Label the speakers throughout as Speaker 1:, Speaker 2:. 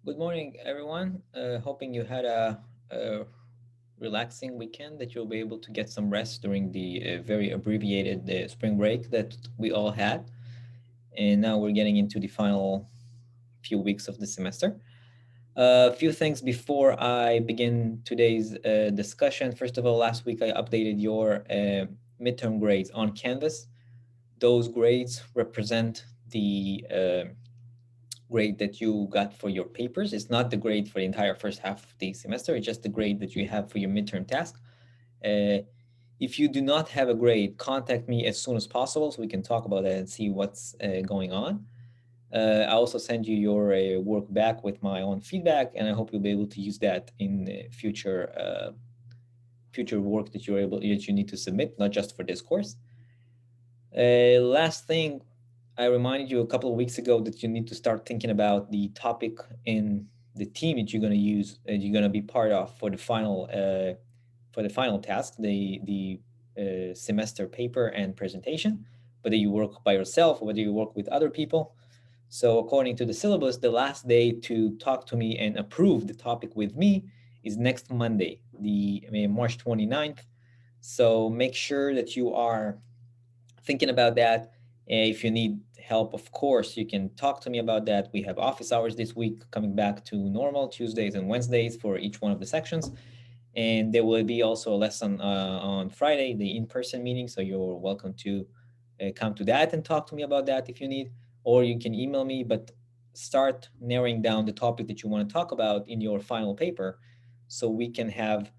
Speaker 1: Good morning, everyone. Hoping you had a relaxing weekend, that you'll be able to get some rest during the very abbreviated spring break that we all had. And now we're getting into the final few weeks of the semester. A few things before I begin today's discussion. First of all, last week I updated your midterm grades on Canvas. Those grades represent the grade that you got for your papers. It's not the grade for the entire first half of the semester. It's just the grade that you have for your midterm task. Uh, if you do not have a grade, contact me as soon as possible so we can talk about that and see what's going on. I also send you your work back with my own feedback, and I hope you'll be able to use that in future work that you need to submit, not just for this course. Last thing, I reminded you a couple of weeks ago that you need to start thinking about the topic in the team that you're going to use, you're going to be part of for the final task, the semester paper and presentation, whether you work by yourself or whether you work with other people. So according to the syllabus, the last day to talk to me and approve the topic with me is next Monday, the March 29th. So make sure that you are thinking about that. If you need help, of course, you can talk to me about that. We have office hours this week coming back to normal, Tuesdays and Wednesdays for each one of the sections. And there will be also a lesson on Friday, the in-person meeting. So you're welcome to come to that and talk to me about that if you need, or you can email me, but start narrowing down the topic that you want to talk about in your final paper so we can have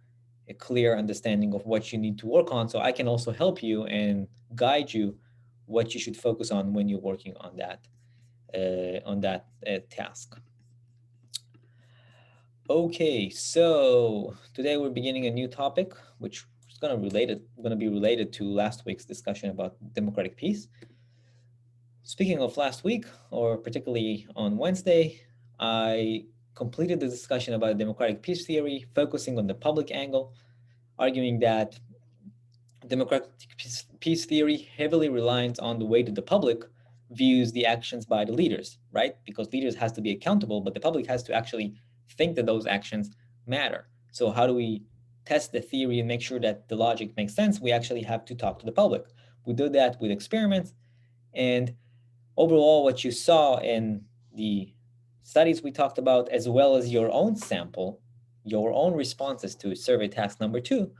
Speaker 1: a clear understanding of what you need to work on, so I can also help you and guide you what you should focus on when you're working on that task. Okay, so today we're beginning a new topic, which is going to be related to last week's discussion about democratic peace. Speaking of last week, or particularly on Wednesday, I completed the discussion about democratic peace theory, focusing on the public angle, arguing that democratic peace theory heavily relies on the way that the public views the actions by the leaders, right? Because leaders has to be accountable, but the public has to actually think that those actions matter. So how do we test the theory and make sure that the logic makes sense? We actually have to talk to the public. We do that with experiments. And overall, what you saw in the studies we talked about, as well as your own sample, your own responses to survey task number two,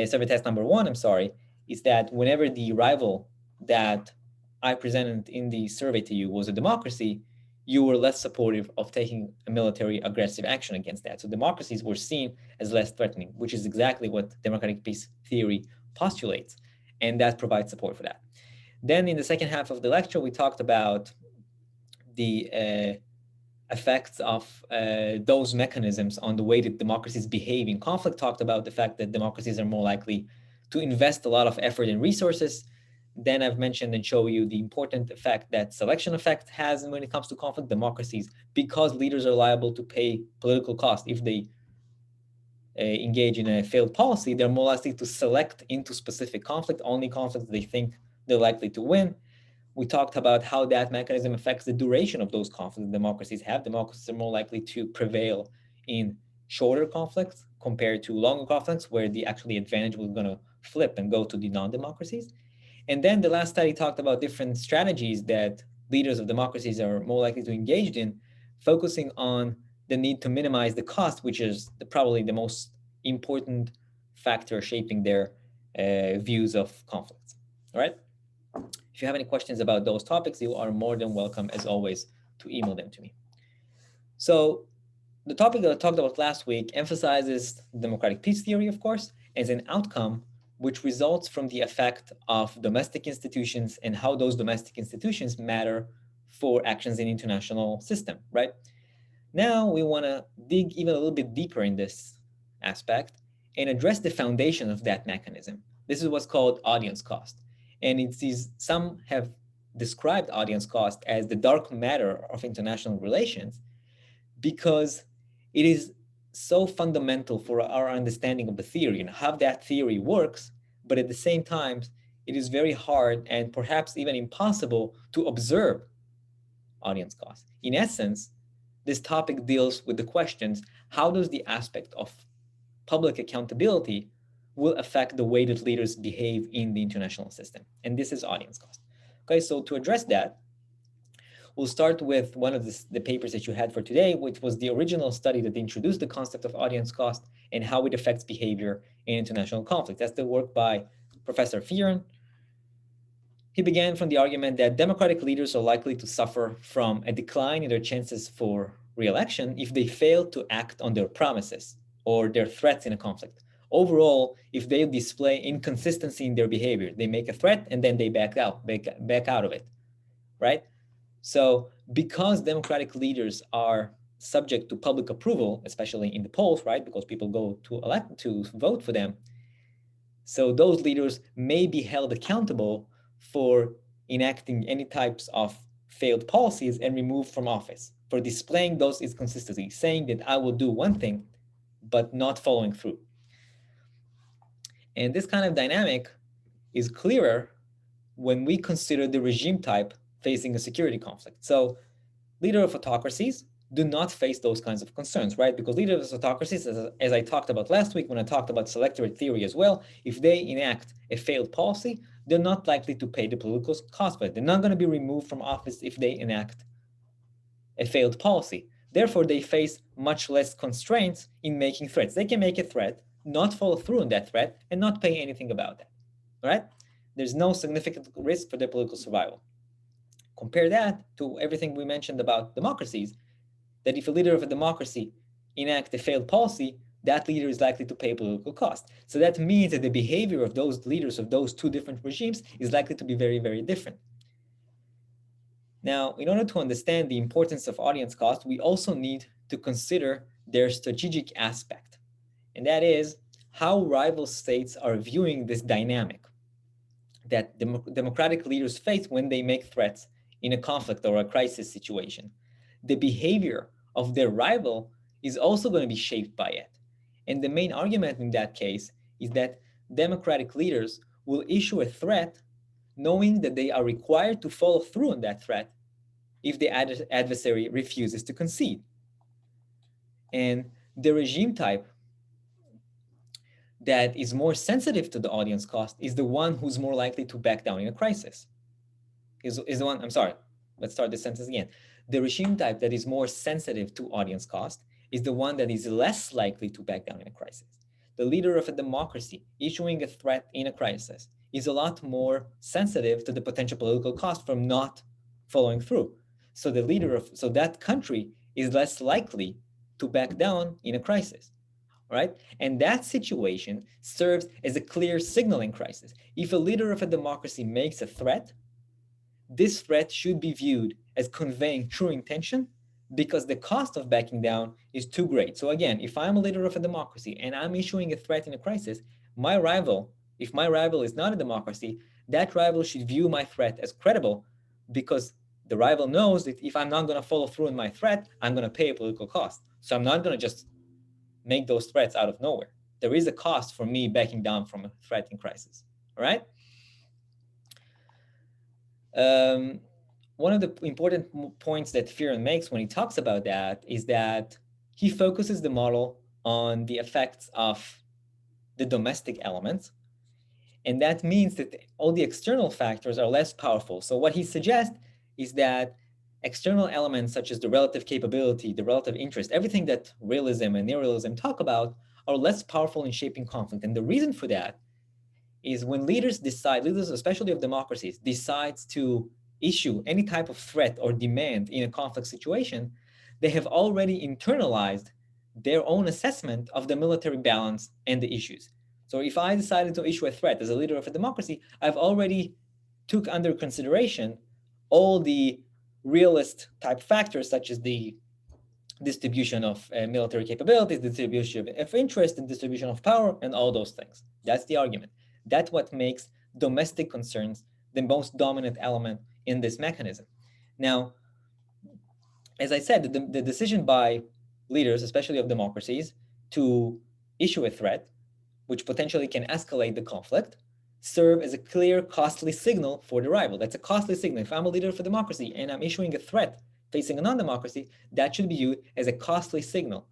Speaker 1: survey test number one, I'm sorry, is that whenever the rival that I presented in the survey to you was a democracy, you were less supportive of taking a military aggressive action against that. So democracies were seen as less threatening, which is exactly what democratic peace theory postulates, and that provides support for that. Then in the second half of the lecture, we talked about the effects of those mechanisms on the way that democracies behave in conflict, talked about the fact that democracies are more likely to invest a lot of effort and resources. Then I've mentioned and show you the important effect that selection effect has when it comes to conflict democracies, because leaders are liable to pay political cost if they engage in a failed policy. They're more likely to select into specific conflict, only conflicts they think they're likely to win. We talked about how that mechanism affects the duration of those conflicts democracies have. Democracies are more likely to prevail in shorter conflicts compared to longer conflicts, where the actually advantage was going to flip and go to the non-democracies. And then the last study talked about different strategies that leaders of democracies are more likely to engage in, focusing on the need to minimize the cost, which is probably the most important factor shaping their views of conflicts. All right. If you have any questions about those topics, you are more than welcome, as always, to email them to me. So the topic that I talked about last week emphasizes democratic peace theory, of course, as an outcome which results from the effect of domestic institutions and how those domestic institutions matter for actions in the international system, right? Now we want to dig even a little bit deeper in this aspect and address the foundation of that mechanism. This is what's called audience cost. And it is, some have described audience cost as the dark matter of international relations, because it is so fundamental for our understanding of the theory and how that theory works. But at the same time, it is very hard and perhaps even impossible to observe audience cost. In essence, this topic deals with the questions, how does the aspect of public accountability will affect the way that leaders behave in the international system? And this is audience cost. Okay, so to address that, we'll start with one of the papers that you had for today, which was the original study that introduced the concept of audience cost and how it affects behavior in international conflict. That's the work by Professor Fearon. He began from the argument that democratic leaders are likely to suffer from a decline in their chances for re-election if they fail to act on their promises or their threats in a conflict. Overall, if they display inconsistency in their behavior, they make a threat and then they back out of it, right? So because democratic leaders are subject to public approval, especially in the polls, right? Because people go to vote for them. So those leaders may be held accountable for enacting any types of failed policies and removed from office for displaying those inconsistencies, saying that I will do one thing, but not following through. And this kind of dynamic is clearer when we consider the regime type facing a security conflict. So leader of autocracies do not face those kinds of concerns, right? Because leaders of autocracies, as I talked about last week when I talked about selectorate theory as well, if they enact a failed policy, they're not likely to pay the political cost for it. They're not going to be removed from office if they enact a failed policy. Therefore, they face much less constraints in making threats. They can make a threat, not follow through on that threat, and not pay anything about that, right? There's no significant risk for their political survival. Compare that to everything we mentioned about democracies, that if a leader of a democracy enacts a failed policy, that leader is likely to pay political cost. So that means that the behavior of those leaders of those two different regimes is likely to be very, very different. Now, in order to understand the importance of audience cost, we also need to consider their strategic aspect. And that is how rival states are viewing this dynamic that democratic leaders face when they make threats in a conflict or a crisis situation. The behavior of their rival is also going to be shaped by it. And the main argument in that case is that democratic leaders will issue a threat knowing that they are required to follow through on that threat if the adversary refuses to concede. And the regime type that is more sensitive to the audience cost is the one who's more likely to back down in a crisis. Is the one, I'm sorry, let's start this sentence again. The regime type that is more sensitive to audience cost is the one that is less likely to back down in a crisis. The leader of a democracy issuing a threat in a crisis is a lot more sensitive to the potential political cost from not following through. So the leader of that country is less likely to back down in a crisis, right? And that situation serves as a clear signaling crisis. If a leader of a democracy makes a threat, this threat should be viewed as conveying true intention because the cost of backing down is too great. So again, if I'm a leader of a democracy and I'm issuing a threat in a crisis, my rival, if my rival is not a democracy, that rival should view my threat as credible because the rival knows that if I'm not going to follow through on my threat, I'm going to pay a political cost. So I'm not going to just make those threats out of nowhere. There is a cost for me backing down from a threat in crisis, all right? One of the important points that Fearon makes when he talks about that is that he focuses the model on the effects of the domestic elements. And that means that all the external factors are less powerful. So what he suggests is that external elements such as the relative capability, the relative interest, everything that realism and neorealism talk about are less powerful in shaping conflict. And the reason for that is when leaders, especially of democracies, decides to issue any type of threat or demand in a conflict situation, they have already internalized their own assessment of the military balance and the issues. So if I decided to issue a threat as a leader of a democracy, I've already took under consideration all the realist type factors such as the distribution of military capabilities, distribution of interest, and distribution of power, and all those things. That's the argument. That's what makes domestic concerns the most dominant element in this mechanism. Now, as I said, the decision by leaders, especially of democracies, to issue a threat, which potentially can escalate the conflict, serve as a clear, costly signal for the rival. That's a costly signal. If I'm a leader of a democracy and I'm issuing a threat facing a non-democracy, that should be viewed as a costly signal.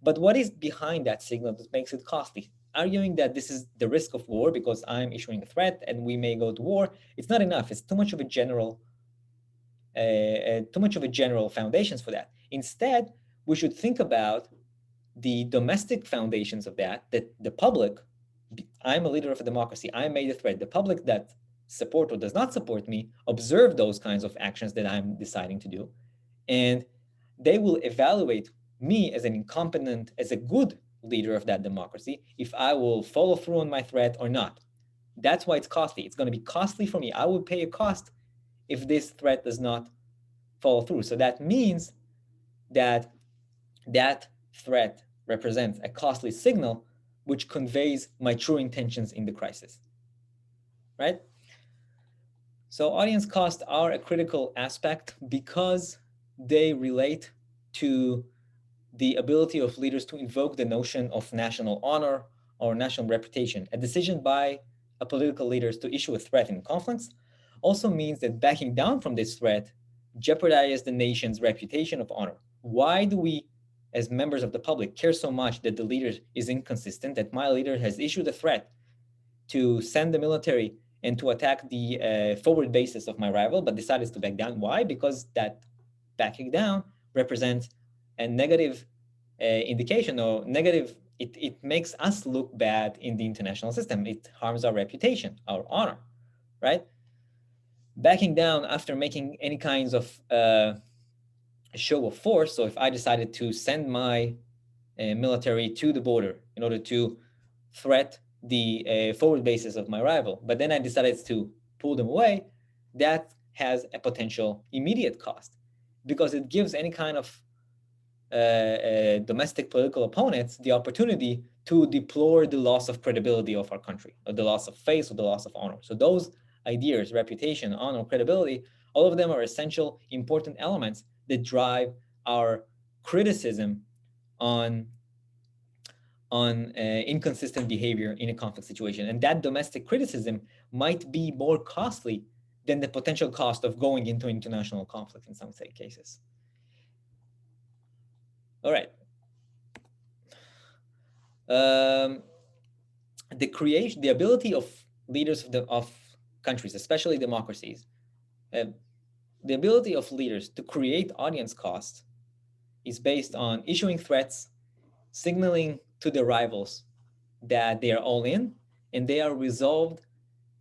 Speaker 1: But what is behind that signal that makes it costly? Arguing that this is the risk of war because I'm issuing a threat and we may go to war, it's not enough. It's too much of a general foundations for that. Instead, we should think about the domestic foundations of that the public, I'm a leader of a democracy, I made a threat, the public that support or does not support me observe those kinds of actions that I'm deciding to do, and they will evaluate me as an incompetent, as a good leader of that democracy, if I will follow through on my threat or not. That's why it's costly. It's going to be costly for me. I will pay a cost if this threat does not follow through. So that means that that threat represents a costly signal which conveys my true intentions in the crisis, right? So audience costs are a critical aspect because they relate to the ability of leaders to invoke the notion of national honor or national reputation. A decision by a political leaders to issue a threat in conflicts also means that backing down from this threat jeopardizes the nation's reputation of honor. Why do we, as members of the public, care so much that the leader is inconsistent, that my leader has issued a threat to send the military and to attack the forward bases of my rival, but decided to back down? Why? Because that backing down represents a negative indication or negative, it makes us look bad in the international system. It harms our reputation, our honor, right? Backing down after making any kinds of show of force. So if I decided to send my military to the border in order to threat the forward bases of my rival, but then I decided to pull them away, that has a potential immediate cost because it gives any kind of domestic political opponents the opportunity to deplore the loss of credibility of our country, or the loss of face, or the loss of honor. So those ideas, reputation, honor, credibility, all of them are essential, important elements that drive our criticism on inconsistent behavior in a conflict situation. And that domestic criticism might be more costly than the potential cost of going into international conflict in some cases. All right. The ability of leaders of countries, especially democracies, the ability of leaders to create audience costs is based on issuing threats, signaling to their rivals that they are all in and they are resolved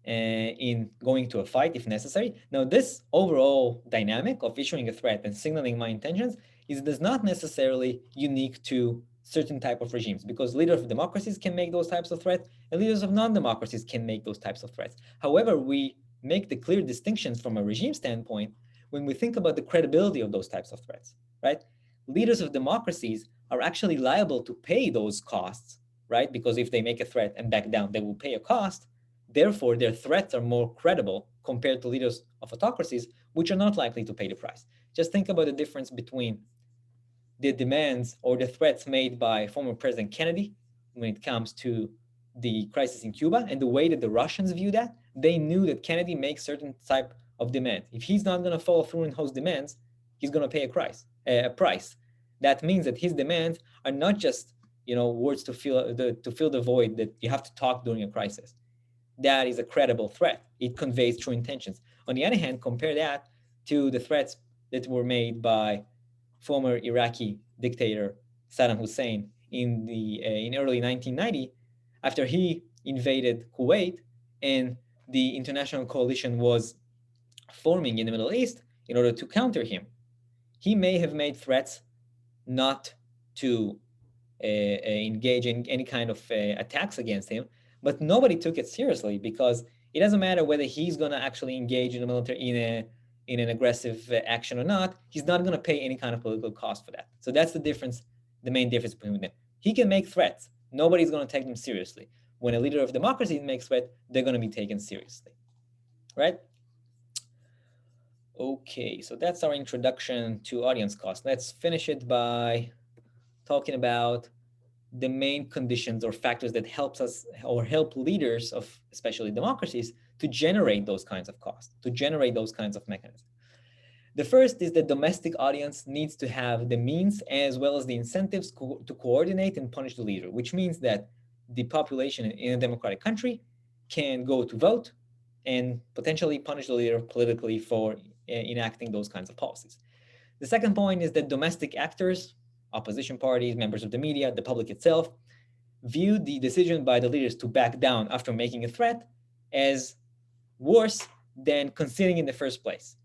Speaker 1: in going to a fight if necessary. Now, this overall dynamic of issuing a threat and signaling my intentions is not necessarily unique to certain type of regimes, because leaders of democracies can make those types of threats and leaders of non-democracies can make those types of threats. However, we make the clear distinctions from a regime standpoint when we think about the credibility of those types of threats, right? Leaders of democracies are actually liable to pay those costs, right? Because if they make a threat and back down, they will pay a cost. Therefore, their threats are more credible compared to leaders of autocracies, which are not likely to pay the price. Just think about the difference between the demands or the threats made by former President Kennedy when it comes to the crisis in Cuba and the way that the Russians view that. They knew that Kennedy makes certain type of demand. If he's not going to follow through in those demands, he's going to pay a price. That means that his demands are not just words to fill the void that you have to talk during a crisis. That is a credible threat. It conveys true intentions. On the other hand, compare that to the threats that were made by former Iraqi dictator Saddam Hussein in early 1990, after he invaded Kuwait and the international coalition was forming in the Middle East in order to counter him. He may have made threats not to engage in any kind of attacks against him, but nobody took it seriously because it doesn't matter whether he's going to actually engage in the military in an aggressive action or not. He's not going to pay any kind of political cost for that. So that's the difference, the main difference between them. He can make threats. Nobody's going to take them seriously. When a leader of democracy makes threat, they're going to be taken seriously, right? Okay, so that's our introduction to audience cost. Let's finish it by talking about the main conditions or factors that helps us or help leaders of especially democracies to generate those kinds of costs, to generate those kinds of mechanisms. The first is that domestic audience needs to have the means as well as the incentives to coordinate and punish the leader, which means that the population in a democratic country can go to vote and potentially punish the leader politically for enacting those kinds of policies. The second point is that domestic actors, opposition parties, members of the media, the public itself, view the decision by the leaders to back down after making a threat as worse than conceding in the first place.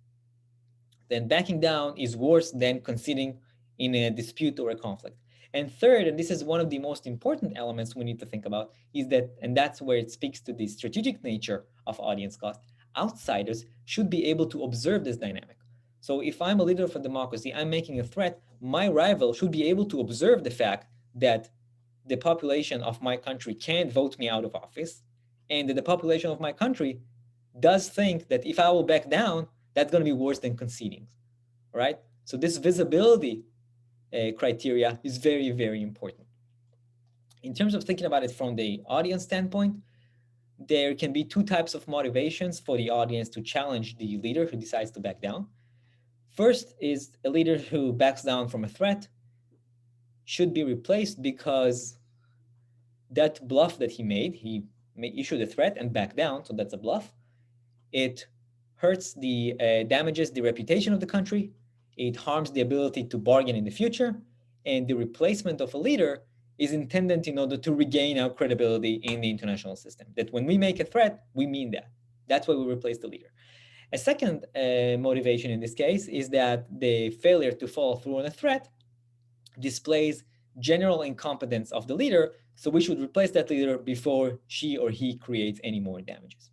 Speaker 1: Then backing down is worse than conceding in a dispute or a conflict. And third, and this is one of the most important elements we need to think about, is that, and that's where it speaks to the strategic nature of audience cost, outsiders should be able to observe this dynamic. So if I'm a leader of a democracy, I'm making a threat, my rival should be able to observe the fact that the population of my country can't vote me out of office, and that the population of my country does think that if I will back down, that's going to be worse than conceding, right? So this visibility criteria is very, very important. In terms of thinking about it from the audience standpoint, there can be two types of motivations for the audience to challenge the leader who decides to back down. First is a leader who backs down from a threat should be replaced because that bluff that he issued a threat and back down, so that's a bluff. It hurts damages the reputation of the country. It harms the ability to bargain in the future. And the replacement of a leader is intended in order to regain our credibility in the international system. That when we make a threat, we mean that. That's why we replace the leader. A second motivation in this case is that the failure to follow through on a threat displays general incompetence of the leader, so we should replace that leader before she or he creates any more damages.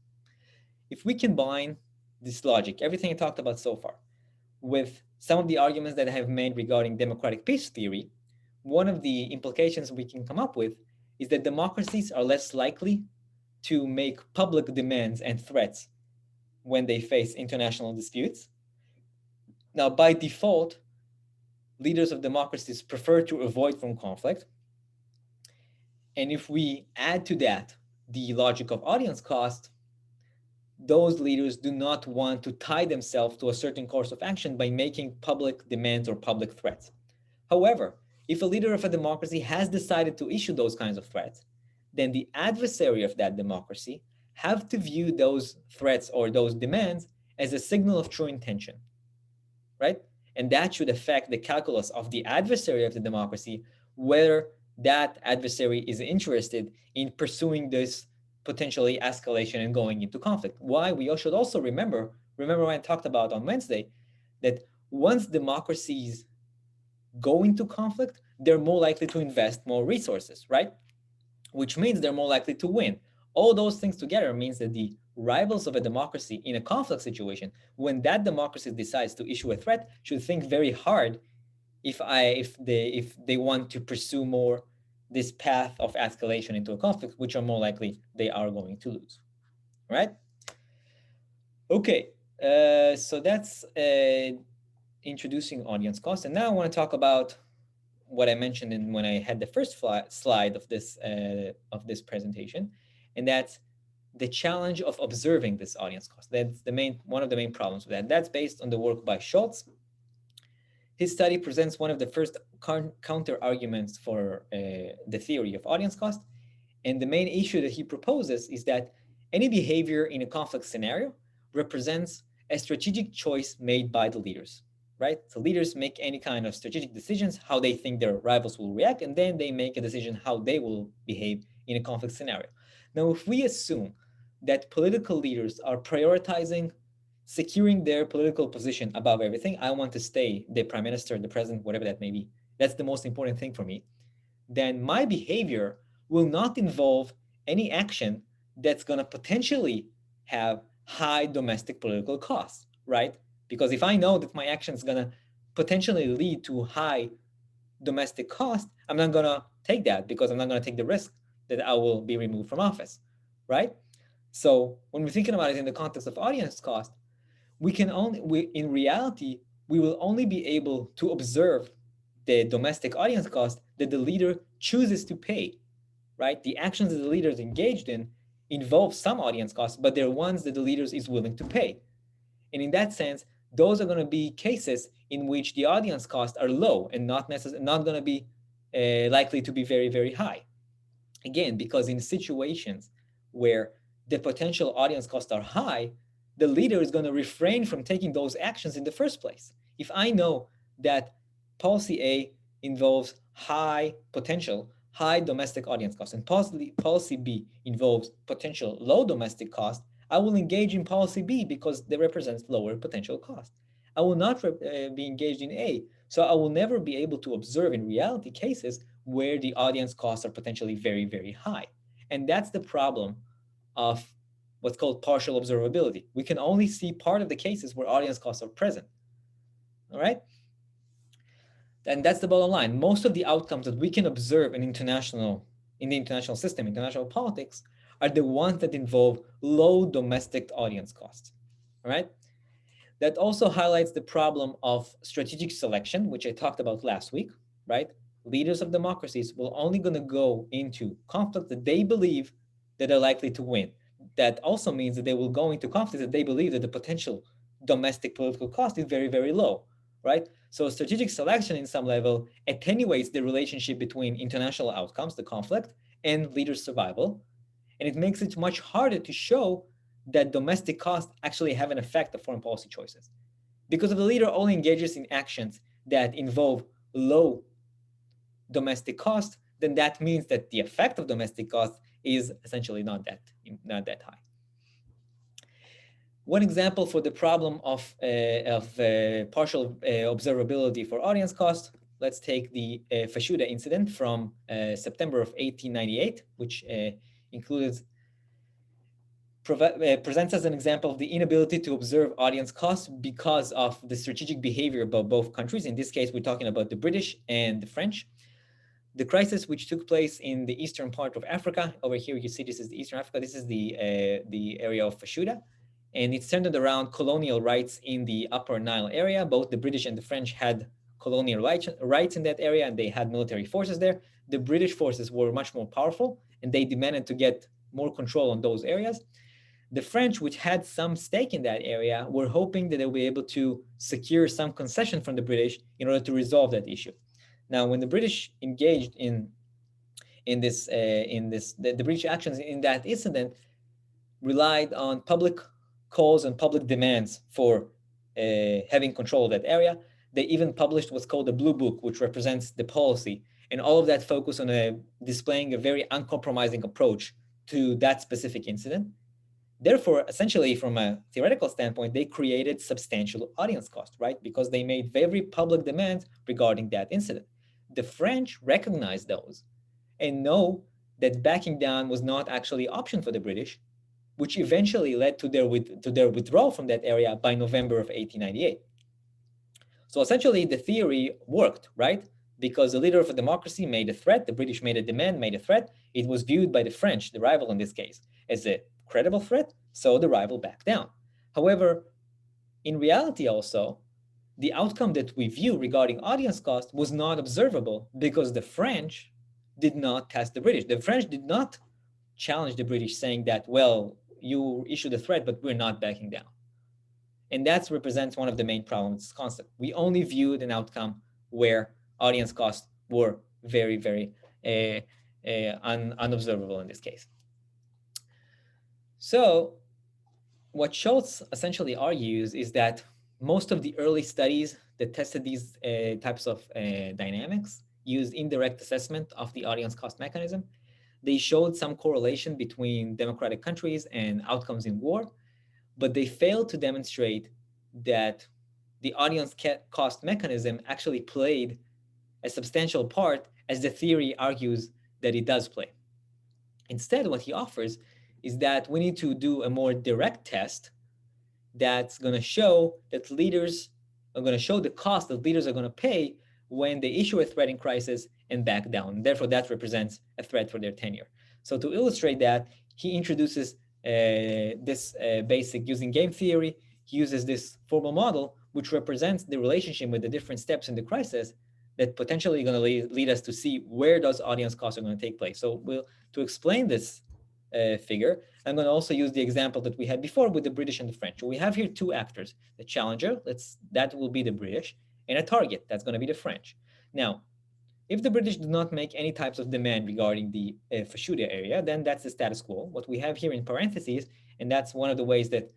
Speaker 1: If we combine this logic, everything I talked about so far, with some of the arguments that I have made regarding democratic peace theory, one of the implications we can come up with is that democracies are less likely to make public demands and threats when they face international disputes. Now, by default, leaders of democracies prefer to avoid from conflict. And if we add to that the logic of audience cost, those leaders do not want to tie themselves to a certain course of action by making public demands or public threats. However, if a leader of a democracy has decided to issue those kinds of threats, then the adversary of that democracy have to view those threats or those demands as a signal of true intention, right? And that should affect the calculus of the adversary of the democracy, whether that adversary is interested in pursuing this potentially escalation and going into conflict. Why? We should also remember when I talked about on Wednesday, that once democracies go into conflict, they're more likely to invest more resources, right? Which means they're more likely to win. All those things together means that the rivals of a democracy in a conflict situation, when that democracy decides to issue a threat, should think very hard if they want to pursue more this path of escalation into a conflict, which are more likely they are going to lose, right? Okay, so that's introducing audience cost. And now I want to talk about what I mentioned when I had the first slide of this presentation, and that's the challenge of observing this audience cost. That's one of the main problems with that. That's based on the work by Schultz. His study presents one of the first counter arguments for the theory of audience cost. And the main issue that he proposes is that any behavior in a conflict scenario represents a strategic choice made by the leaders, right? So leaders make any kind of strategic decisions, how they think their rivals will react, and then they make a decision how they will behave in a conflict scenario. Now, if we assume that political leaders are prioritizing securing their political position above everything, I want to stay the prime minister, the president, whatever that may be, that's the most important thing for me, then my behavior will not involve any action that's going to potentially have high domestic political costs, right? Because if I know that my action is going to potentially lead to high domestic cost, I'm not going to take that because I'm not going to take the risk that I will be removed from office, right? So when we're thinking about it in the context of audience cost, in reality, we will only be able to observe the domestic audience cost that the leader chooses to pay, right? The actions that the leader is engaged in involve some audience costs, but they're ones that the leader is willing to pay. And in that sense, those are going to be cases in which the audience costs are low and not going to be likely to be very, very high. Again, because in situations where the potential audience costs are high, the leader is going to refrain from taking those actions in the first place. If I know that policy A involves high potential, high domestic audience cost, and policy B involves potential low domestic cost, I will engage in policy B because they represent lower potential cost. I will not be engaged in A. So I will never be able to observe in reality cases where the audience costs are potentially very, very high. And that's the problem of what's called partial observability. We can only see part of the cases where audience costs are present. All right? And that's the bottom line. Most of the outcomes that we can observe in the international system, international politics, are the ones that involve low domestic audience costs. All right? That also highlights the problem of strategic selection, which I talked about last week, right? Leaders of democracies will only going to go into conflict that they believe that they're likely to win. That also means that they will go into conflict that they believe that the potential domestic political cost is very, very low, right? So strategic selection in some level attenuates the relationship between international outcomes, the conflict, and leaders' survival. And it makes it much harder to show that domestic costs actually have an effect of foreign policy choices. Because if the leader only engages in actions that involve low domestic cost, then that means that the effect of domestic cost is essentially not that high. One example for the problem of partial observability for audience cost, let's take the Fashuda incident from September of 1898, which presents as an example of the inability to observe audience costs because of the strategic behavior of both countries. In this case, we're talking about the British and the French. The crisis which took place in the eastern part of Africa, over here you see this is the Eastern Africa, this is the area of Fashuda, and it's centered around colonial rights in the Upper Nile area. Both the British and the French had colonial rights in that area, and they had military forces there. The British forces were much more powerful, and they demanded to get more control on those areas. The French, which had some stake in that area, were hoping that they'll be able to secure some concession from the British in order to resolve that issue. Now, when the British engaged in the British actions in that incident relied on public calls and public demands for having control of that area. They even published what's called the Blue Book, which represents the policy, and all of that focused on displaying a very uncompromising approach to that specific incident. Therefore, essentially, from a theoretical standpoint, they created substantial audience cost, right? Because they made very public demands regarding that incident. The French recognized those and know that backing down was not actually an option for the British, which eventually led to their withdrawal from that area by November of 1898. So essentially, the theory worked, right? Because the leader of a democracy made a threat, the British made a demand, made a threat. It was viewed by the French, the rival in this case, as a credible threat, so the rival backed down. However, in reality also, the outcome that we view regarding audience cost was not observable because the French did not test the British. The French did not challenge the British saying that, well, you issued a threat, but we're not backing down. And that represents one of the main problems of this concept. We only viewed an outcome where audience costs were very, very unobservable in this case. So what Schultz essentially argues is that most of the early studies that tested these types of dynamics used indirect assessment of the audience cost mechanism. They showed some correlation between democratic countries and outcomes in war, but they failed to demonstrate that the audience cost mechanism actually played a substantial part as the theory argues that it does play. Instead, what he offers is that we need to do a more direct test that's going to show that leaders are going to show the cost that leaders are going to pay when they issue a threat in crisis and back down. Therefore, that represents a threat for their tenure. So to illustrate that, he introduces this basic using game theory. He uses this formal model, which represents the relationship with the different steps in the crisis that potentially going to lead us to see where those audience costs are going to take place. So to explain this figure, I'm going to also use the example that we had before with the British and the French. We have here two actors, the challenger, that will be the British, and a target, that's going to be the French. Now, if the British do not make any types of demand regarding the Fashuda area, then that's the status quo. What we have here in parentheses, and that's one of the ways that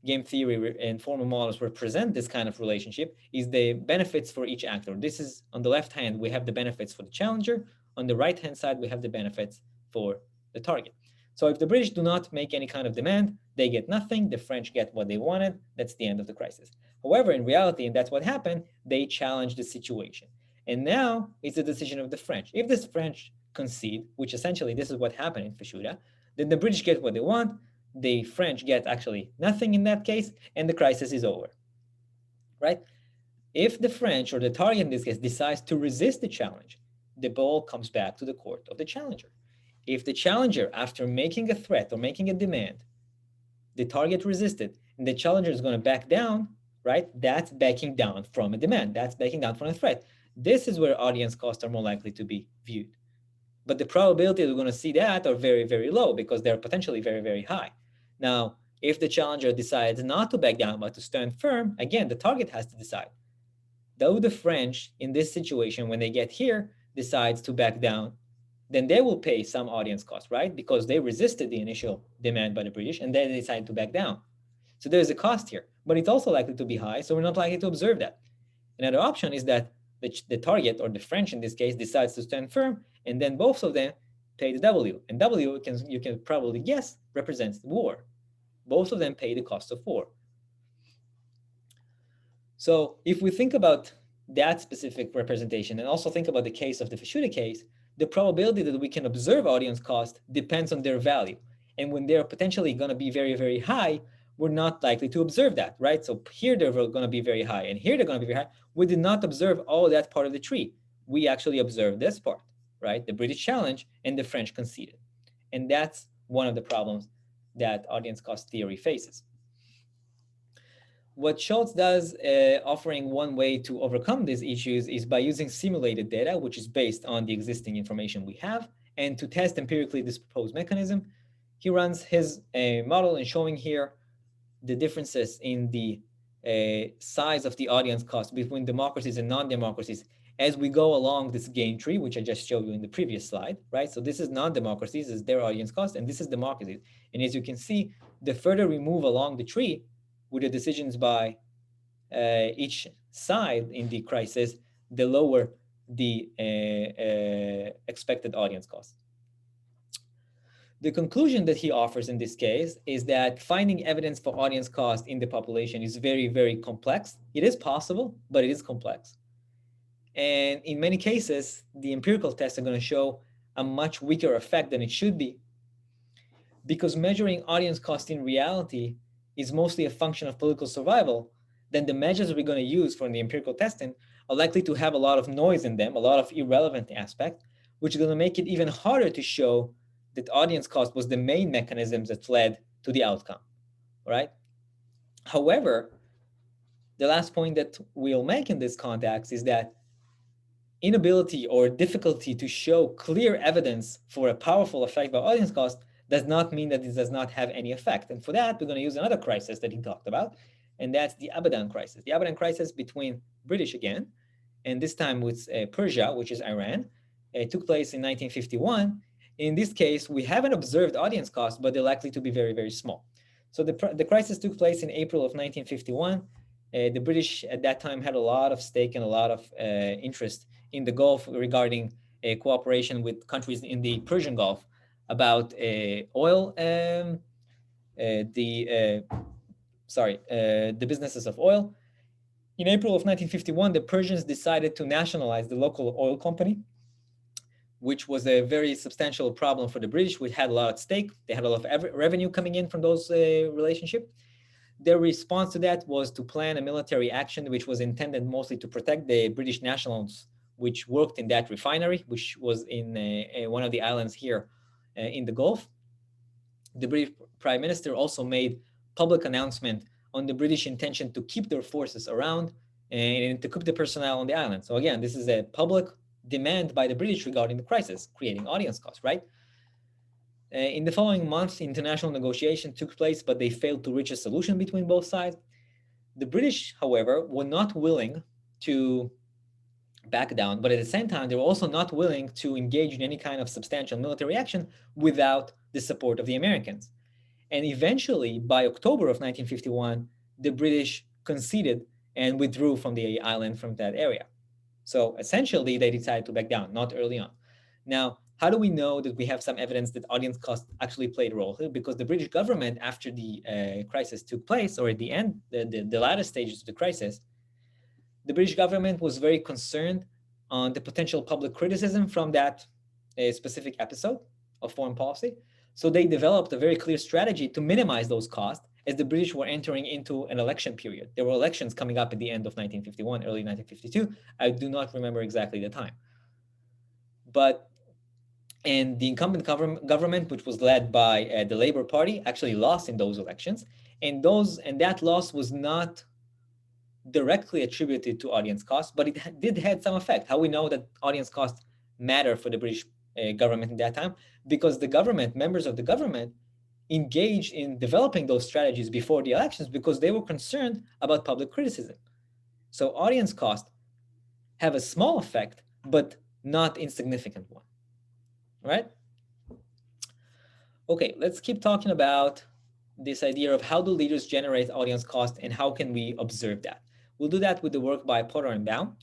Speaker 1: game theory and formal models represent this kind of relationship, is the benefits for each actor. This is on the left hand, we have the benefits for the challenger. On the right hand side, we have the benefits for the target. So if the British do not make any kind of demand, they get nothing. The French get what they wanted. That's the end of the crisis. However, in reality, and that's what happened, they challenged the situation. And now it's the decision of the French. If the French concede, which essentially this is what happened in Fashuda, then the British get what they want. The French get actually nothing in that case, and the crisis is over, right? If the French, or the target in this case, decides to resist the challenge, the ball comes back to the court of the challenger. If the challenger, after making a threat or making a demand, the target resisted, and the challenger is going to back down, right? That's backing down from a demand. That's backing down from a threat. This is where audience costs are more likely to be viewed. But the probability that we're going to see that are very, very low because they're potentially very, very high. Now, if the challenger decides not to back down but to stand firm, again, the target has to decide. Though the French, in this situation, when they get here, decides to back down, then they will pay some audience cost, right? Because they resisted the initial demand by the British and then they decided to back down. So there's a cost here, but it's also likely to be high, so we're not likely to observe that. Another option is that the target, or the French in this case, decides to stand firm, and then both of them pay the W. And W, you can probably guess, represents the war. Both of them pay the cost of war. So if we think about that specific representation and also think about the case of the Fashuda case, the probability that we can observe audience cost depends on their value. And when they're potentially going to be very, very high, we're not likely to observe that, right? So here they're going to be very high, and here they're going to be very high. We did not observe all that part of the tree. We actually observed this part, right? The British challenge and the French conceded. And that's one of the problems that audience cost theory faces. What Schultz does, offering one way to overcome these issues, is by using simulated data, which is based on the existing information we have, and to test empirically this proposed mechanism. He runs his model and showing here the differences in the size of the audience cost between democracies and non-democracies as we go along this gain tree, which I just showed you in the previous slide, right? So this is non-democracies, is their audience cost, and this is democracies. And as you can see, the further we move along the tree with the decisions by each side in the crisis, the lower the expected audience cost. The conclusion that he offers in this case is that finding evidence for audience cost in the population is very, very complex. It is possible, but it is complex. And in many cases, the empirical tests are going to show a much weaker effect than it should be, because measuring audience cost in reality is mostly a function of political survival. Then the measures we're going to use for the empirical testing are likely to have a lot of noise in them, a lot of irrelevant aspects, which is going to make it even harder to show that audience cost was the main mechanism that led to the outcome, right? However, the last point that we'll make in this context is that inability or difficulty to show clear evidence for a powerful effect by audience cost does not mean that it does not have any effect. And for that, we're going to use another crisis that he talked about, and that's the Abadan crisis. The Abadan crisis between British again, and this time with Persia, which is Iran. It took place in 1951. In this case, we haven't observed audience costs, but they're likely to be very, very small. So the crisis took place in April of 1951. The British at that time had a lot of stake and a lot of interest in the Gulf regarding cooperation with countries in the Persian Gulf about oil, the businesses of oil. In April of 1951, the Persians decided to nationalize the local oil company, which was a very substantial problem for the British, which had a lot at stake. They had a lot of revenue coming in from those relationships. Their response to that was to plan a military action, which was intended mostly to protect the British nationals, which worked in that refinery, which was in one of the islands here in the Gulf. The British Prime Minister also made public announcement on the British intention to keep their forces around and to keep the personnel on the island. So again, this is a public demand by the British regarding the crisis, creating audience costs, right? In the following months, international negotiations took place, but they failed to reach a solution between both sides. The British, however, were not willing to back down, but at the same time, they were also not willing to engage in any kind of substantial military action without the support of the Americans. And eventually, by October of 1951, the British conceded and withdrew from the island, from that area. So essentially, they decided to back down, not early on. Now, how do we know that we have some evidence that audience cost actually played a role here? Because the British government, after the crisis took place, or at the end, the latter stages of the crisis, the British government was very concerned on the potential public criticism from that specific episode of foreign policy. So they developed a very clear strategy to minimize those costs as the British were entering into an election period. There were elections coming up at the end of 1951, early 1952. I do not remember exactly the time. And the incumbent government, which was led by the Labour Party, actually lost in those elections. And that loss was not directly attributed to audience costs, but it did have some effect. How we know that audience costs matter for the British government at that time? Because the government, members of the government, engaged in developing those strategies before the elections because they were concerned about public criticism. So audience costs have a small effect, but not insignificant one, right? Okay, let's keep talking about this idea of how do leaders generate audience cost and how can we observe that. We'll do that with the work by Potter and Baum.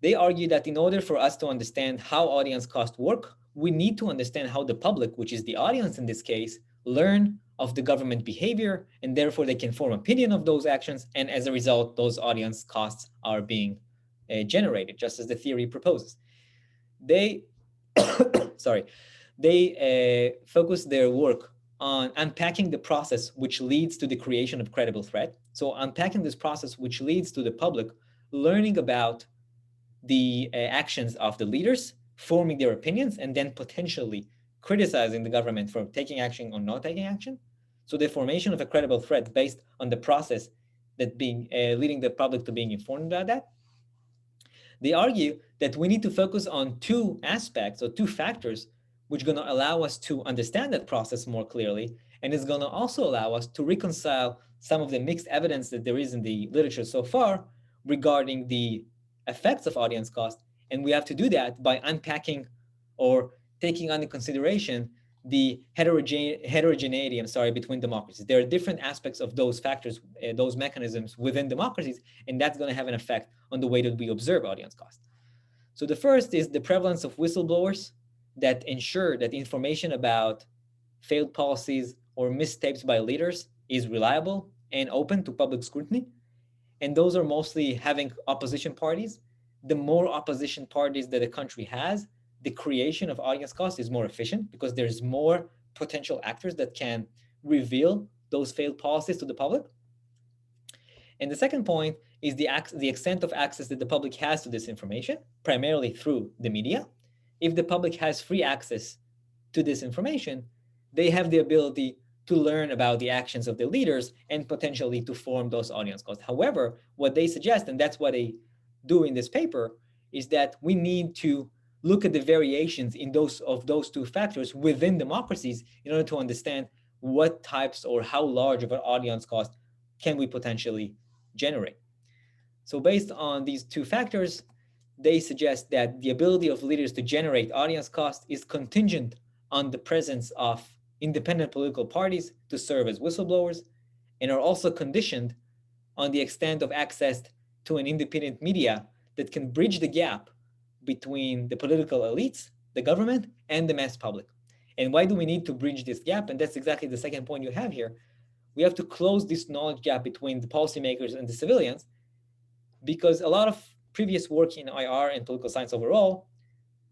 Speaker 1: They argue that in order for us to understand how audience costs work, we need to understand how the public, which is the audience in this case, learn of the government behavior, and therefore they can form opinion of those actions, and as a result, those audience costs are being generated, just as the theory proposes. They, focus their work on unpacking the process which leads to the creation of credible threat. So unpacking this process which leads to the public learning about the actions of the leaders, forming their opinions, and then potentially criticizing the government for taking action or not taking action. So the formation of a credible threat based on the process that leading the public to being informed about that. They argue that we need to focus on two aspects or two factors which are going to allow us to understand that process more clearly, and is going to also allow us to reconcile some of the mixed evidence that there is in the literature so far regarding the effects of audience cost. And we have to do that by unpacking or taking under consideration the heterogeneity, between democracies. There are different aspects of those factors, those mechanisms within democracies, and that's going to have an effect on the way that we observe audience cost. So the first is the prevalence of whistleblowers that ensure that information about failed policies or missteps by leaders is reliable and open to public scrutiny. And those are mostly having opposition parties. The more opposition parties that a country has, the creation of audience cost is more efficient because there's more potential actors that can reveal those failed policies to the public. And the second point is the extent of access that the public has to this information, primarily through the media. If the public has free access to this information, they have the ability to learn about the actions of the leaders and potentially to form those audience costs. However, what they suggest, and that's what they do in this paper, is that we need to look at the variations in those two factors within democracies in order to understand what types or how large of an audience cost can we potentially generate. So based on these two factors, they suggest that the ability of leaders to generate audience cost is contingent on the presence of independent political parties to serve as whistleblowers, and are also conditioned on the extent of access to an independent media that can bridge the gap between the political elites, the government, and the mass public. And why do we need to bridge this gap? And that's exactly the second point you have here. We have to close this knowledge gap between the policymakers and the civilians, because a lot of previous work in IR and political science overall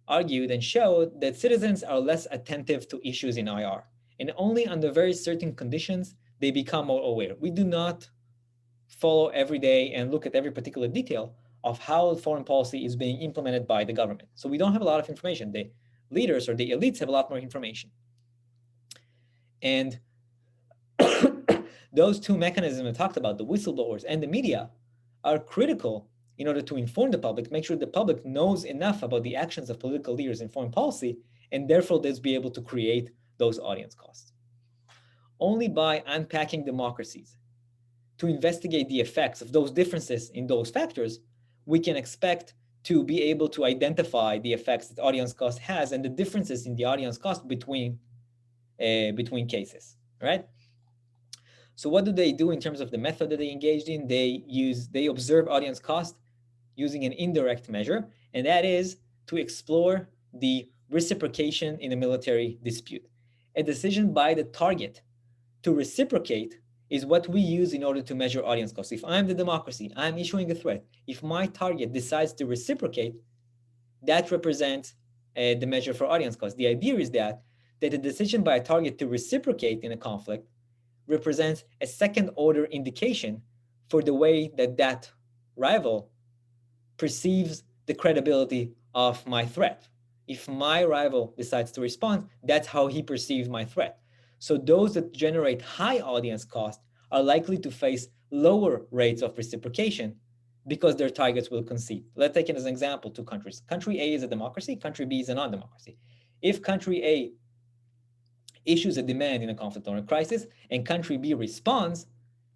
Speaker 1: argued and showed that citizens are less attentive to issues in IR, and only under very certain conditions they become more aware. We do not follow every day and look at every particular detail of how foreign policy is being implemented by the government. So we don't have a lot of information. The leaders or the elites have a lot more information. And those two mechanisms I talked about, the whistleblowers and the media, are critical in order to inform the public, make sure the public knows enough about the actions of political leaders in foreign policy, and therefore they'll be able to create those audience costs. Only by unpacking democracies to investigate the effects of those differences in those factors, we can expect to be able to identify the effects that audience cost has and the differences in the audience cost between cases, right? So what do they do in terms of the method that they engaged in? They observe audience cost using an indirect measure, and that is to explore the reciprocation in a military dispute. A decision by the target to reciprocate is what we use in order to measure audience cost. If I'm the democracy, I'm issuing a threat. If my target decides to reciprocate, that represents the measure for audience cost. The idea is that a decision by a target to reciprocate in a conflict represents a second order indication for the way that rival perceives the credibility of my threat. If my rival decides to respond, that's how he perceives my threat. So those that generate high audience cost are likely to face lower rates of reciprocation because their targets will concede. Let's take it as an example, two countries. Country A is a democracy, country B is a non-democracy. If country A issues a demand in a conflict or a crisis and country B responds,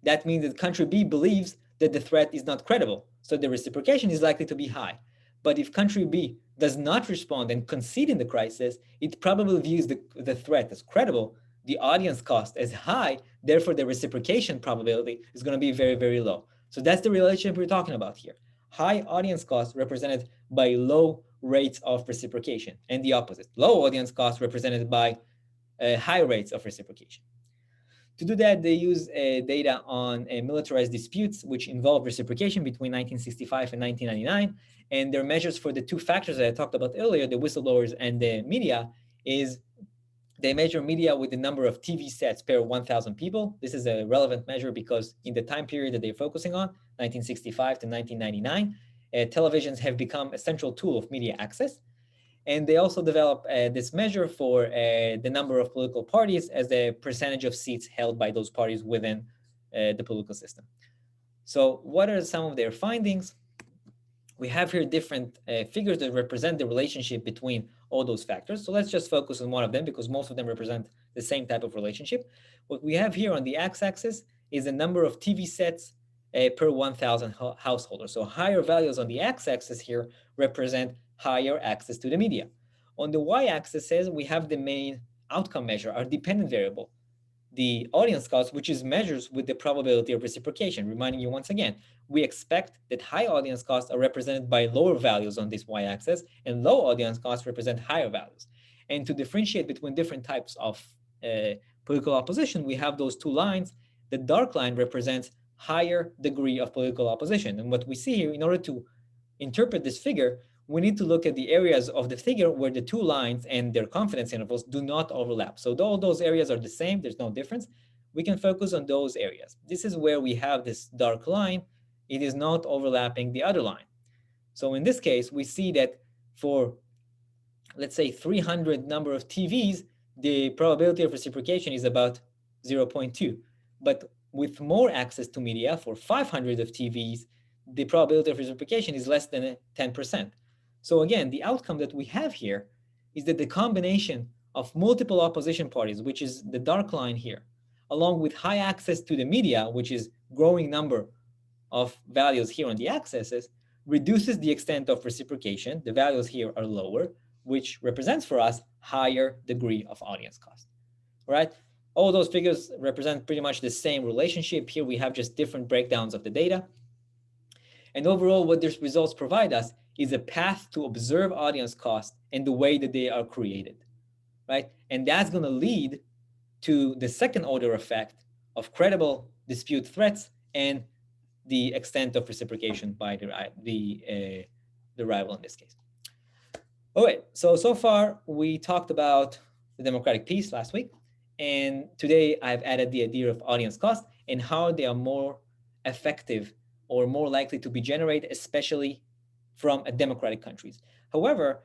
Speaker 1: that means that country B believes that the threat is not credible. So the reciprocation is likely to be high. But if country B does not respond and concede in the crisis, it probably views the threat as credible, the audience cost as high, therefore the reciprocation probability is going to be very, very low. So that's the relationship we're talking about here. High audience cost represented by low rates of reciprocation, and the opposite. Low audience cost represented by high rates of reciprocation. To do that, they use data on militarized disputes, which involve reciprocation between 1965 and 1999. And their measures for the two factors that I talked about earlier, the whistleblowers and the media, is they measure media with the number of TV sets per 1,000 people. This is a relevant measure because in the time period that they're focusing on, 1965 to 1999, televisions have become a central tool of media access. And they also develop this measure for the number of political parties as the percentage of seats held by those parties within the political system. So what are some of their findings? We have here different figures that represent the relationship between all those factors. So let's just focus on one of them because most of them represent the same type of relationship. What we have here on the x-axis is the number of TV sets per 1,000 householders. So higher values on the x-axis here represent higher access to the media. On the y-axis we have the main outcome measure, our dependent variable, the audience cost, which is measures with the probability of reciprocation. Reminding you once again, we expect that high audience costs are represented by lower values on this y-axis, and low audience costs represent higher values. And to differentiate between different types of political opposition, we have those two lines. The dark line represents higher degree of political opposition. And what we see here, in order to interpret this figure, we need to look at the areas of the figure where the two lines and their confidence intervals do not overlap. So all those areas are the same, there's no difference. We can focus on those areas. This is where we have this dark line. It is not overlapping the other line. So in this case, we see that for, let's say, 300 number of TVs, the probability of reciprocation is about 0.2. But with more access to media, for 500 of TVs, the probability of reciprocation is less than 10%. So again, the outcome that we have here is that the combination of multiple opposition parties, which is the dark line here, along with high access to the media, which is growing number of values here on the x-axis, reduces the extent of reciprocation. The values here are lower, which represents for us higher degree of audience cost, right? All those figures represent pretty much the same relationship. Here we have just different breakdowns of the data. And overall, what these results provide us is a path to observe audience cost and the way that they are created, right? And that's going to lead to the second order effect of credible dispute threats and the extent of reciprocation by the rival in this case. All right, so far we talked about the democratic peace last week. And today I've added the idea of audience cost and how they are more effective or more likely to be generated, especially from democratic countries. However,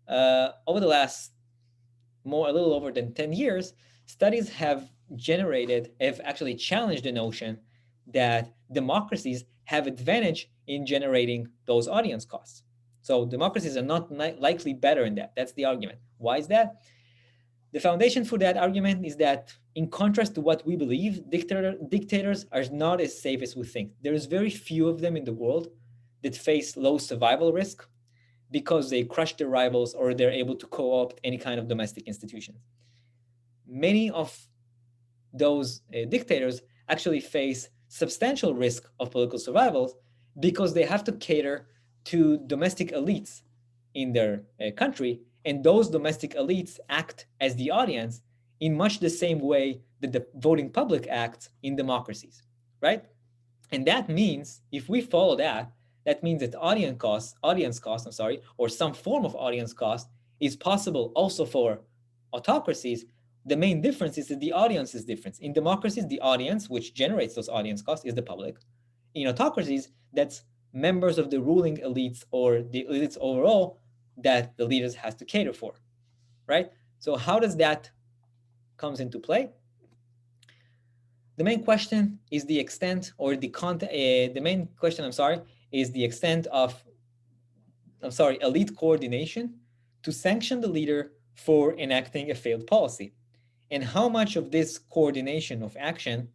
Speaker 1: over the last a little over than 10 years, studies have actually challenged the notion that democracies have advantage in generating those audience costs. So democracies are not likely better in that. That's the argument. Why is that? The foundation for that argument is that, in contrast to what we believe, dictators are not as safe as we think. There's very few of them in the world that face low survival risk because they crush their rivals or they're able to co-opt any kind of domestic institutions. Many of those dictators actually face substantial risk of political survival because they have to cater to domestic elites in their country, and those domestic elites act as the audience in much the same way that the voting public acts in democracies, right? And that means, if we follow that, that means that audience cost, or some form of audience cost is possible also for autocracies. The main difference is that the audience is different. In democracies, the audience, which generates those audience costs, is the public. In autocracies, that's members of the ruling elites or the elites overall that the leaders has to cater for, right? So how does that comes into play? The main question is the extent or the content. The main question, is the extent of, elite coordination to sanction the leader for enacting a failed policy, and how much of this coordination of action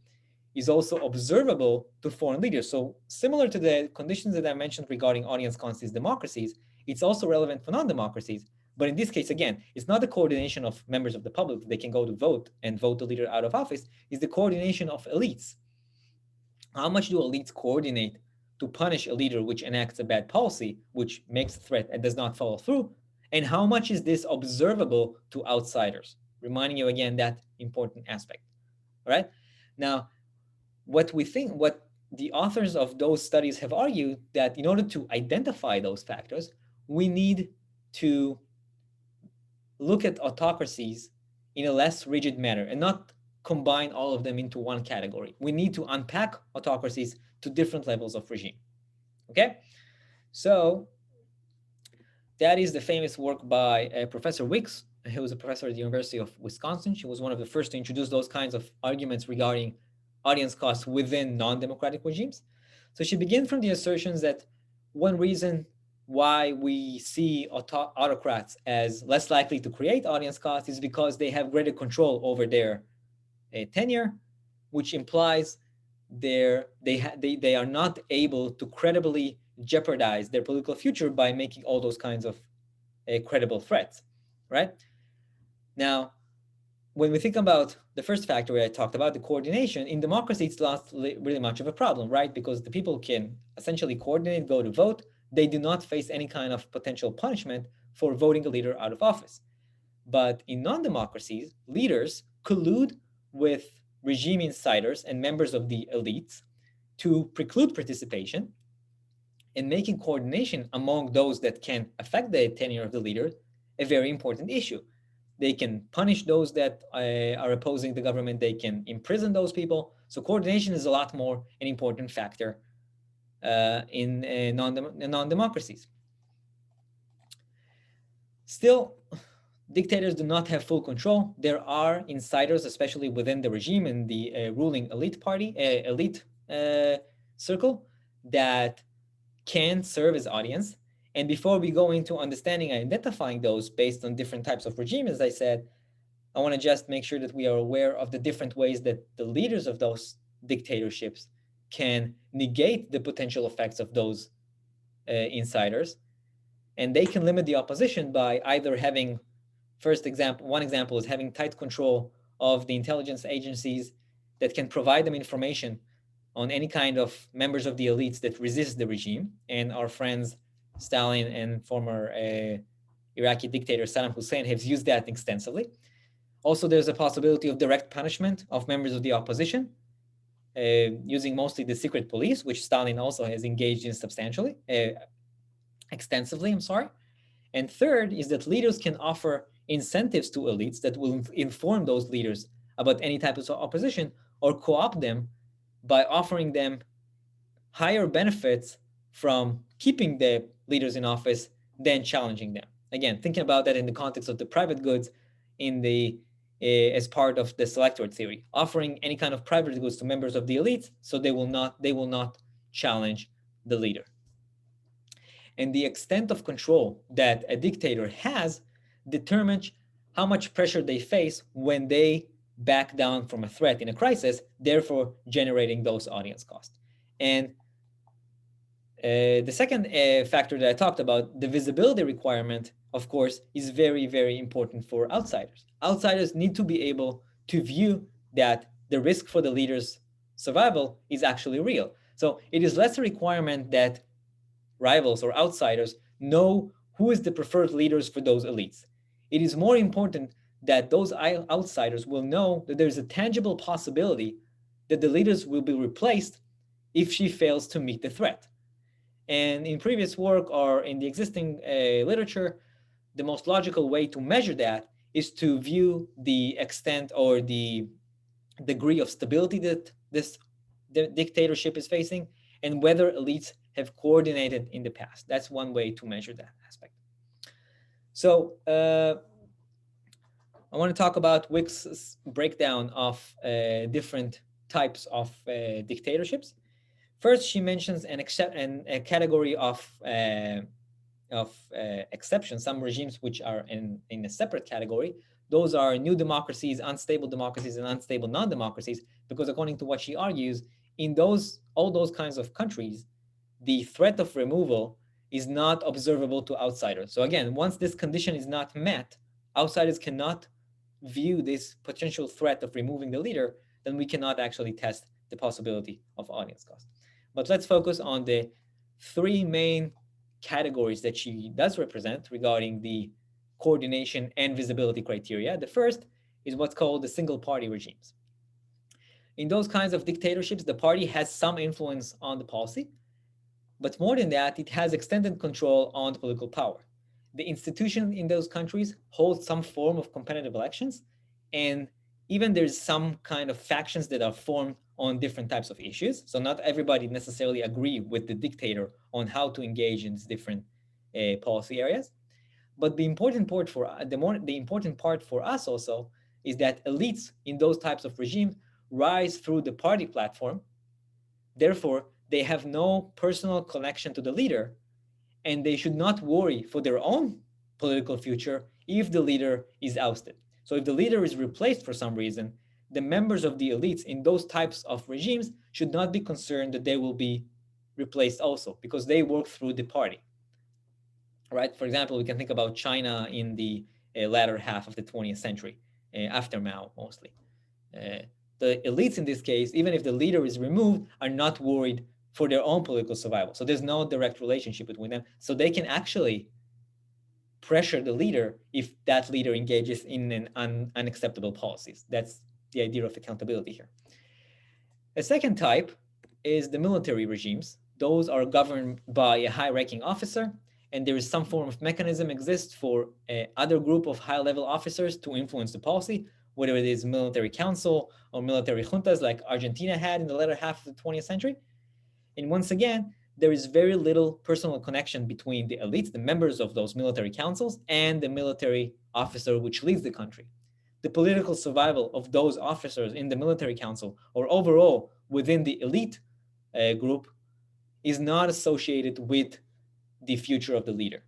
Speaker 1: is also observable to foreign leaders. So similar to the conditions that I mentioned regarding audience conscious democracies, it's also relevant for non-democracies. But in this case, again, it's not the coordination of members of the public. They can go to vote and vote the leader out of office. It's the coordination of elites. How much do elites coordinate to punish a leader which enacts a bad policy, which makes a threat and does not follow through? And how much is this observable to outsiders? Reminding you again that important aspect. All right. Now, what the authors of those studies have argued that in order to identify those factors, we need to look at autocracies in a less rigid manner and not combine all of them into one category. We need to unpack autocracies to different levels of regime. Okay? So that is the famous work by Professor Wicks, who was a professor at the University of Wisconsin. She was one of the first to introduce those kinds of arguments regarding audience costs within non-democratic regimes. So she begins from the assertions that one reason why we see autocrats as less likely to create audience costs is because they have greater control over their tenure, which implies they are not able to credibly jeopardize their political future by making all those kinds of credible threats, right? Now, when we think about the first factor I talked about, the coordination, in democracy, it's not really much of a problem, right? Because the people can essentially coordinate, go to vote. They do not face any kind of potential punishment for voting a leader out of office. But in non-democracies, leaders collude with regime insiders and members of the elites to preclude participation, and making coordination among those that can affect the tenure of the leader a very important issue. They can punish those that are opposing the government. They can imprison those people. So coordination is a lot more an important factor in non-democracies. Still, dictators do not have full control. There are insiders, especially within the regime and the ruling elite circle, that can serve as audience. And before we go into understanding and identifying those based on different types of regime, as I said, I want to just make sure that we are aware of the different ways that the leaders of those dictatorships can negate the potential effects of those insiders. And they can limit the opposition by either having, one example is having tight control of the intelligence agencies that can provide them information on any kind of members of the elites that resist the regime. And our friends Stalin and former Iraqi dictator Saddam Hussein have used that extensively. Also, there's a possibility of direct punishment of members of the opposition using mostly the secret police, which Stalin also has engaged in extensively. And third is that leaders can offer incentives to elites that will inform those leaders about any type of opposition, or co-opt them by offering them higher benefits from keeping the leaders in office than challenging them. Again, thinking about that in the context of the private goods as part of the selectorate theory, offering any kind of private goods to members of the elite so they will not challenge the leader. And the extent of control that a dictator has determines how much pressure they face when they back down from a threat in a crisis, therefore generating those audience costs. And the second factor that I talked about, the visibility requirement, of course, is very, very important for outsiders. Outsiders need to be able to view that the risk for the leader's survival is actually real. So it is less a requirement that rivals or outsiders know who is the preferred leaders for those elites. It is more important that those outsiders will know that there's a tangible possibility that the leaders will be replaced if she fails to meet the threat. And in previous work or in the existing literature, the most logical way to measure that is to view the extent or the degree of stability that this dictatorship is facing and whether elites have coordinated in the past. That's one way to measure that aspect. So I want to talk about Wick's breakdown of different types of dictatorships. First, she mentions a category of exceptions, some regimes which are in a separate category. Those are new democracies, unstable democracies, and unstable non-democracies, because according to what she argues, in all those kinds of countries, the threat of removal is not observable to outsiders. So again, once this condition is not met, outsiders cannot view this potential threat of removing the leader, then we cannot actually test the possibility of audience cost. But let's focus on the three main categories that she does represent regarding the coordination and visibility criteria. The first is what's called the single party regimes. In those kinds of dictatorships, the party has some influence on the policy, but more than that, it has extended control on the political power. The institution in those countries holds some form of competitive elections, and even there's some kind of factions that are formed on different types of issues. So not everybody necessarily agree with the dictator on how to engage in these different policy areas. But the important part for us also is that elites in those types of regimes rise through the party platform. Therefore, they have no personal connection to the leader, and they should not worry for their own political future if the leader is ousted. So if the leader is replaced for some reason, the members of the elites in those types of regimes should not be concerned that they will be replaced also, because they work through the party. Right? For example, we can think about China in the latter half of the 20th century, after Mao mostly. The elites in this case, even if the leader is removed, are not worried for their own political survival. So there's no direct relationship between them. So they can actually pressure the leader if that leader engages in an unacceptable policies. That's the idea of accountability here. A second type is the military regimes. Those are governed by a high-ranking officer, and there is some form of mechanism exists for other group of high-level officers to influence the policy, whether it is military council or military juntas like Argentina had in the latter half of the 20th century. And once again, there is very little personal connection between the elites, the members of those military councils, and the military officer which leads the country. The political survival of those officers in the military council or overall within the elite group is not associated with the future of the leader.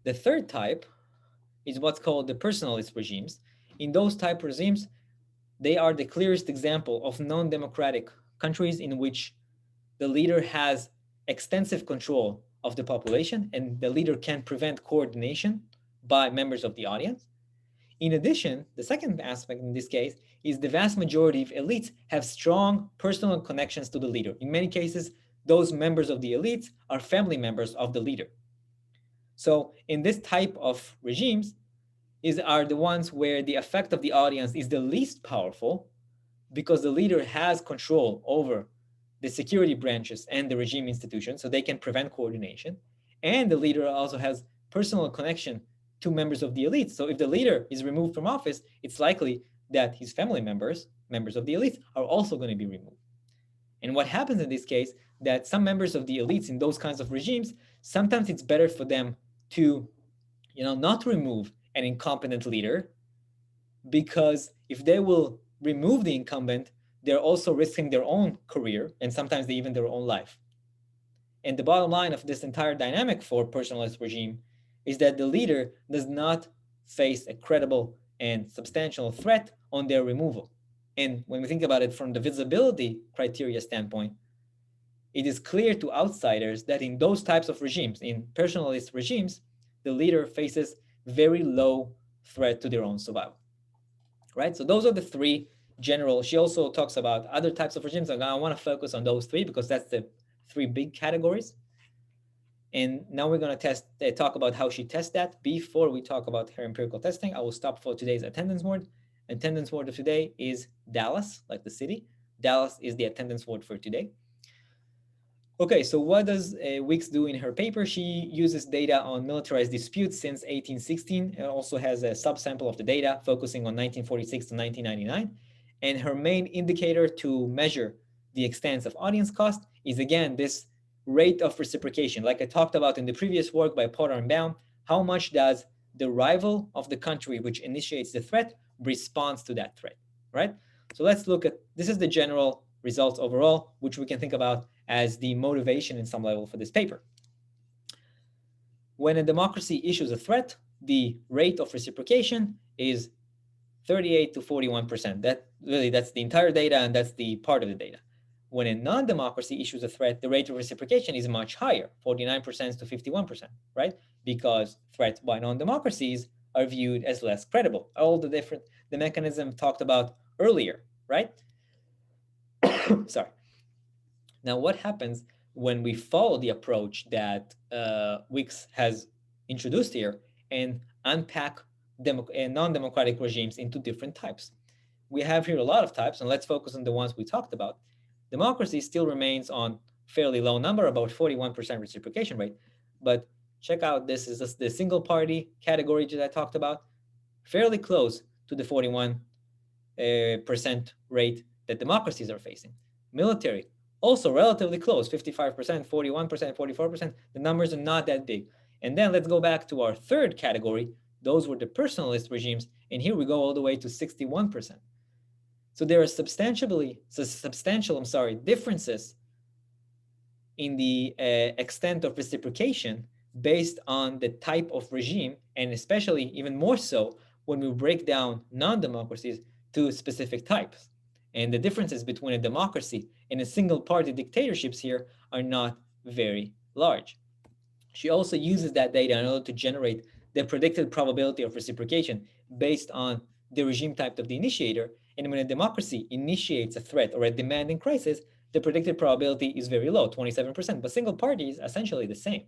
Speaker 1: The third type is what's called the personalist regimes. In those type regimes, they are the clearest example of non-democratic countries in which the leader has extensive control of the population and the leader can prevent coordination by members of the audience. In addition, the second aspect in this case is the vast majority of elites have strong personal connections to the leader. In many cases, those members of the elites are family members of the leader. So in this type of regimes are the ones where the effect of the audience is the least powerful because the leader has control over the security branches and the regime institutions, so they can prevent coordination. And the leader also has personal connection to members of the elites. So if the leader is removed from office, it's likely that his family members of the elites, are also going to be removed. And what happens in this case, that some members of the elites in those kinds of regimes, sometimes it's better for them to, not remove an incompetent leader, because if they will remove the incumbent, they're also risking their own career and sometimes even their own life. And the bottom line of this entire dynamic for personalist regime is that the leader does not face a credible and substantial threat on their removal. And when we think about it from the visibility criteria standpoint, it is clear to outsiders that in those types of regimes, in personalist regimes, the leader faces very low threat to their own survival, right? So those are the three general. She also talks about other types of regimes. I want to focus on those three because that's the three big categories. And now we're going to talk about how she tests that. Before we talk about her empirical testing, I will stop for today's attendance word. Attendance word of today is Dallas, like the city. Dallas is the attendance word for today. Okay, so what does Weeks do in her paper? She uses data on militarized disputes since 1816. It also has a subsample of the data focusing on 1946 to 1999. And her main indicator to measure the extent of audience cost is, again, this rate of reciprocation. Like I talked about in the previous work by Potter and Baum, how much does the rival of the country which initiates the threat responds to that threat, right? So let's look at, this is the general results overall, which we can think about as the motivation in some level for this paper. When a democracy issues a threat, the rate of reciprocation is 38 to 41%. That's the entire data, and that's the part of the data. When a non-democracy issues a threat, the rate of reciprocation is much higher, 49% to 51%, right? Because threats by non-democracies are viewed as less credible. All the mechanism talked about earlier, right? Sorry. Now, what happens when we follow the approach that Weeks has introduced here and unpack non-democratic regimes into different types? We have here a lot of types, and let's focus on the ones we talked about. Democracy still remains on fairly low number, about 41% reciprocation rate. But check out, this is the single party category that I talked about, fairly close to the 41% rate that democracies are facing. Military, also relatively close, 55%, 41%, 44%. The numbers are not that big. And then let's go back to our third category. Those were the personalist regimes. And here we go all the way to 61%. So there are substantial differences in the extent of reciprocation based on the type of regime, and especially even more so when we break down non-democracies to specific types. And the differences between a democracy and a single-party dictatorships here are not very large. She also uses that data in order to generate the predicted probability of reciprocation based on the regime type of the initiator. And when a democracy initiates a threat or a demanding crisis, the predicted probability is very low, 27%, but single party is essentially the same.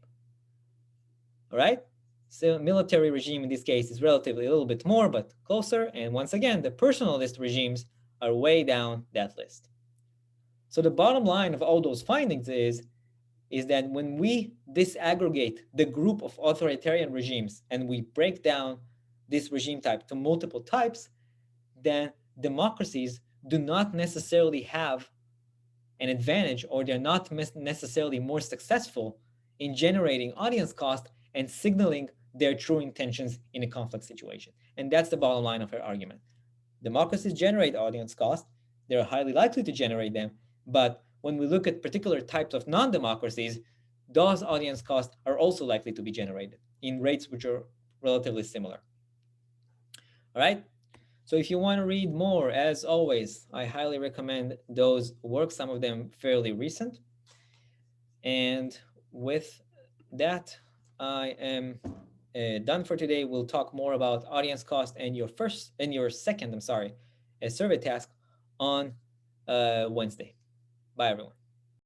Speaker 1: All right? So military regime in this case is relatively a little bit more, but closer. And once again, the personalist regimes are way down that list. So the bottom line of all those findings is that when we disaggregate the group of authoritarian regimes and we break down this regime type to multiple types, then democracies do not necessarily have an advantage, or they're not necessarily more successful in generating audience cost and signaling their true intentions in a conflict situation. And that's the bottom line of her argument. Democracies generate audience cost. They're highly likely to generate them. But when we look at particular types of non-democracies, those audience costs are also likely to be generated in rates which are relatively similar. All right? So if you want to read more, as always, I highly recommend those works, some of them fairly recent. And with that, I am done for today. We'll talk more about audience cost and your second survey task on Wednesday. Bye, everyone.